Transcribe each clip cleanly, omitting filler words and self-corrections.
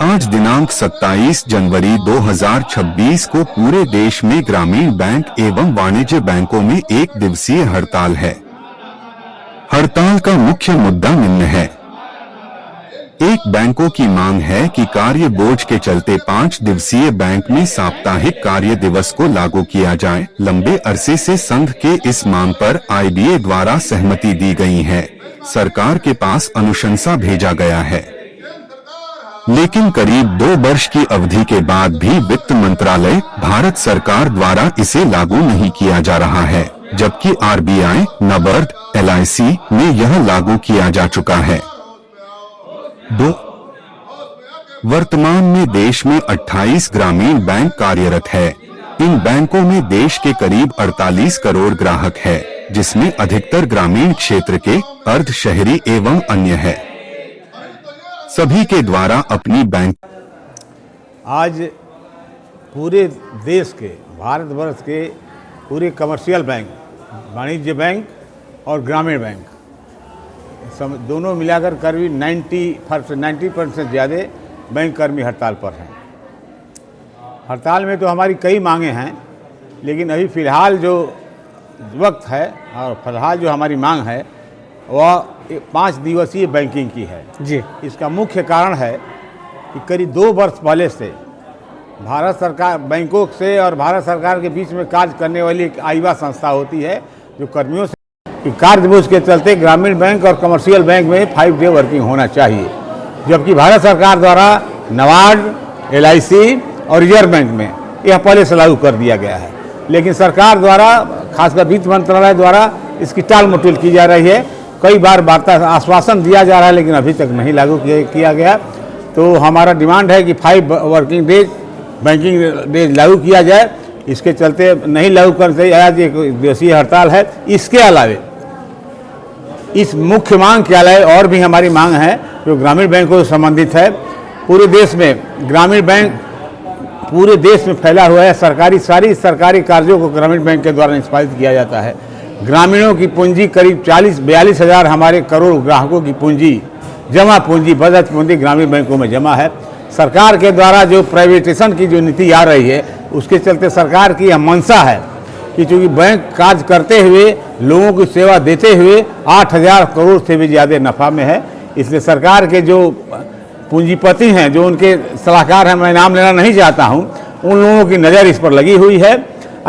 आज दिनांक 27 जनवरी 2026 को पूरे देश में ग्रामीण बैंक एवं वाणिज्य बैंकों में एक दिवसीय हड़ताल है। हड़ताल का मुख्य मुद्दा निम्न है। एक, बैंकों की मांग है कि कार्य बोझ के चलते 5 दिवसीय बैंक में साप्ताहिक कार्य दिवस को लागू किया जाए। लंबे अरसे से संघ के इस मांग पर IBA द्वारा सहमति दी गई है। सरकार के पास अनुशंसा भेजा गया है, लेकिन करीब 2 वर्ष की अवधि के बाद भी वित्त मंत्रालय, भारत सरकार द्वारा इसे लागू नहीं किया जा रहा है, जबकि RBI, NABARD, LIC में यह लागू किया जा चुका है। 2. वर्तमान में देश में 28 ग्रामीण बैंक कार्यरत है। इन बैंकों में देश के करीब 48 करोड़ ग्राहक है, जिसमें अधिकतर ग्रामीण क्षेत्र के, अर्ध शहरी एवं अन्य है। सभी के द्वारा अपनी बैंक आज पूरे देश के, भारतवर्ष के पूरे कमर्शियल बैंक, वाणिज्य बैंक और ग्रामीण बैंक दोनों मिलाकर करीब 90% से ज़्यादा बैंक कर्मी हड़ताल पर हैं। हड़ताल में तो हमारी कई मांगे हैं, लेकिन अभी फ़िलहाल जो वक्त है और फिलहाल जो हमारी मांग है वह 5 दिवसीय बैंकिंग की है जी। इसका मुख्य कारण है कि करीब 2 वर्ष पहले से भारत सरकार, बैंकों से और भारत सरकार के बीच में कार्य करने वाली एक आईबा संस्था होती है, जो कर्मियों से कि कार्य दिवस के चलते ग्रामीण बैंक और कमर्शियल बैंक में 5 डे वर्किंग होना चाहिए, जबकि भारत सरकार द्वारा NABARD, LIC और रिजर्व बैंक में यह पहले से लागू कर दिया गया है। लेकिन सरकार द्वारा, खासकर वित्त मंत्रालय द्वारा इसकी टाल मटोल की जा रही है। कई बार वार्ता आश्वासन दिया जा रहा है, लेकिन अभी तक नहीं लागू किया गया। तो हमारा डिमांड है कि 5 वर्किंग डेज बैंकिंग डेज लागू किया जाए। इसके चलते नहीं लागू करते आज एक दिवसीय हड़ताल है। इसके अलावे, इस मुख्य मांग के अलावा और भी हमारी मांग है जो ग्रामीण बैंकों से संबंधित है। पूरे देश में ग्रामीण बैंक पूरे देश में फैला हुआ है। सारी सरकारी कार्यों को ग्रामीण बैंक के द्वारा निष्पादित किया जाता है। ग्रामीणों की पूंजी करीब 40-42 हज़ार हमारे करोड़ ग्राहकों की पूंजी, जमा पूंजी, बचत पूंजी ग्रामीण बैंकों में जमा है। सरकार के द्वारा जो प्राइवेटेशन की जो नीति आ रही है, उसके चलते सरकार की यह मंशा है कि चूँकि बैंक कार्य करते हुए, लोगों की सेवा देते हुए 8,000 करोड़ से भी ज़्यादा नफ़ा में है। इसलिए सरकार के जो पूंजीपति हैं, जो उनके सलाहकार हैं, मैं नाम लेना नहीं चाहता हूं, उन लोगों की नज़र इस पर लगी हुई है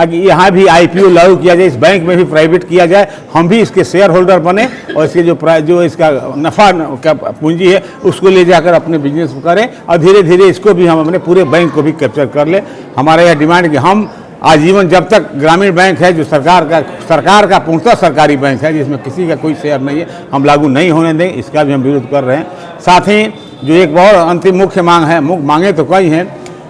कि यहाँ भी IPO लागू किया जाए, इस बैंक में भी प्राइवेट किया जाए, हम भी इसके शेयर होल्डर बने और इसके जो इसका नफ़ा का पूंजी है उसको ले जाकर अपने बिजनेस करें और धीरे धीरे इसको भी हम अपने पूरे बैंक को भी कैप्चर कर लें। हमारा यह डिमांड है कि हम आजीवन, जब तक ग्रामीण बैंक है जो सरकार का पूर्णतः सरकारी बैंक है, जिसमें किसी का कोई शेयर नहीं है, हम लागू नहीं होने दें। इसका भी हम विरोध कर रहे हैं। साथ ही जो एक बहुत अंतिम मुख्य मांग है, मांगे तो कई हैं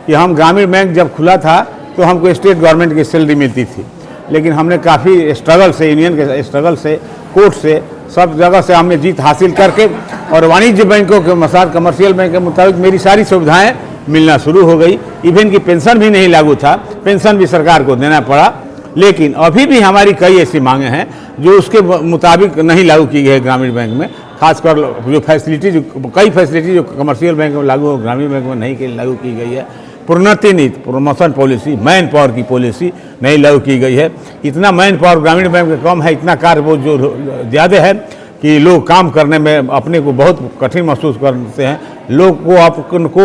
कि हम ग्रामीण बैंक जब खुला था तो हमको स्टेट गवर्नमेंट की सैलरी मिलती थी, लेकिन हमने काफ़ी स्ट्रगल से, यूनियन के स्ट्रगल से, कोर्ट से, सब जगह से हमने जीत हासिल करके और वाणिज्य बैंकों के अनुसार, कमर्शियल बैंक के मुताबिक मेरी सारी सुविधाएँ मिलना शुरू हो गई। इवन की पेंशन भी नहीं लागू था, पेंशन भी सरकार को देना पड़ा। लेकिन अभी भी हमारी कई ऐसी मांगे हैं जो उसके मुताबिक नहीं लागू की गई है ग्रामीण बैंक में। खासकर जो कई फैसिलिटी जो कमर्शियल बैंक में लागू हो, ग्रामीण बैंक में नहीं लागू की गई है। प्रोन्नति नीति, प्रमोशन पॉलिसी, मैन पावर की पॉलिसी नहीं लागू की गई है। इतना मैन पावर ग्रामीण बैंक में कम है, इतना कार्य बोझ जो ज़्यादा है कि लोग काम करने में अपने को बहुत कठिन महसूस करते हैं। लोग को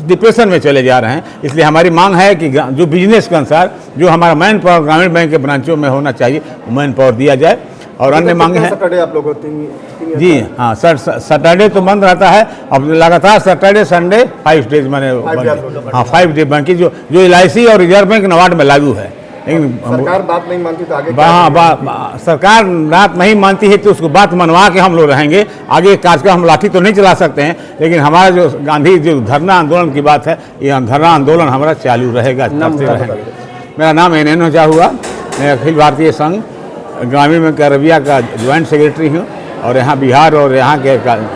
डिप्रेशन में चले जा रहे हैं। इसलिए हमारी मांग है कि जो बिजनेस के अनुसार जो हमारा मैन पावर ग्रामीण बैंक के ब्रांचों में होना चाहिए, मैन पावर दिया जाए। और अन्य मांगे हैं सैटरडे आप लोगों को जी हाँ सर, सैटरडे तो बंद रहता है। अब लगातार सैटरडे संडे 5 डेज मैंने 5 डे बैंकिंग जो LIC और रिजर्व बैंक NABARD में लागू है। सरकार बात नहीं मानती तो आगे सरकार बात नहीं मानती है तो उसको बात मनवा के हम लोग रहेंगे। आगे कार्यक्रम हम लाठी तो नहीं चला सकते हैं, लेकिन हमारा जो गांधी जो धरना आंदोलन की बात है, ये धरना आंदोलन हमारा चालू रहेगा, करते रहेंगे। मेरा नाम NN ओझा हुआ, मैं अखिल भारतीय संघ ग्रामीण बैंक अररिया का ज्वाइंट सेक्रेटरी हूँ और यहाँ बिहार और यहाँ के